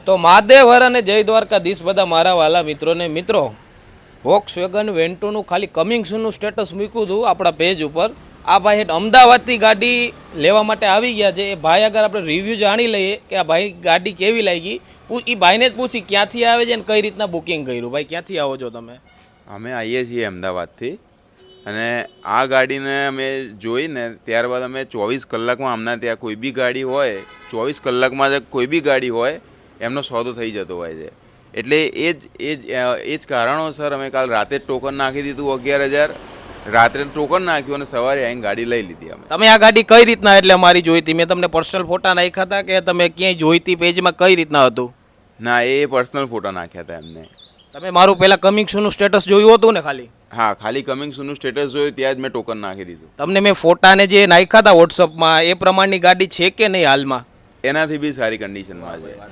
તો મહાદેવહર અને જય દ્વારકાધીશ બધા મારા વાલા મિત્રોને મિત્રો, વોક્સવેગન વેન્ટોનું ખાલી કમિંગ સૂનનું સ્ટેટસ મૂક્યું હતું આપણા પેજ ઉપર. આ ભાઈ હેઠ અમદાવાદથી ગાડી લેવા માટે આવી ગયા છે. એ ભાઈ આગળ આપણે રિવ્યૂ જાણી લઈએ કે આ ભાઈ ગાડી કેવી લાગી. એ ભાઈને જ પૂછી ક્યાંથી આવે છે ને કઈ રીતના બુકિંગ કર્યું. ભાઈ ક્યાંથી આવો છો તમે? અમે આવીએ છીએ અમદાવાદથી, અને આ ગાડીને અમે જોઈને ત્યારબાદ અમે 24 કલાકમાં અમના ત્યાં કોઈ બી ગાડી હોય, 24 કલાકમાં કોઈ બી ગાડી હોય એમનો સોદો થઈ જતો હોય છે. એટલે એ જ કારણોસર અમે કાલ રાતે જ ટોકન નાખી દીધું 11,000. રાત્રે ટોકન નાખ્યું અને સવારે આવીને ગાડી લઈ લીધી અમે. તમે આ ગાડી કઈ રીતના એટલે મારી જોઈતી? મેં તમને પર્સનલ ફોટા નાખ્યા હતા કે તમે ક્યાંય જોઈતી પેજમાં કઈ રીતના હતું? ના, એ પર્સનલ ફોટા નાખ્યા હતા એમને. તમે મારું પહેલાં કમિંગ સૂનનું સ્ટેટસ જોયું હતું ને? ખાલી હા, ખાલી કમિંગ સૂનનું સ્ટેટસ જોયું ત્યાં જ મેં ટોકન નાખી દીધું. તમને મેં ફોટાને જે નાખ્યા હતા વોટ્સઅપમાં એ પ્રમાણની ગાડી છે કે નહીં હાલમાં? એનાથી બી સારી કન્ડિશનમાં છે.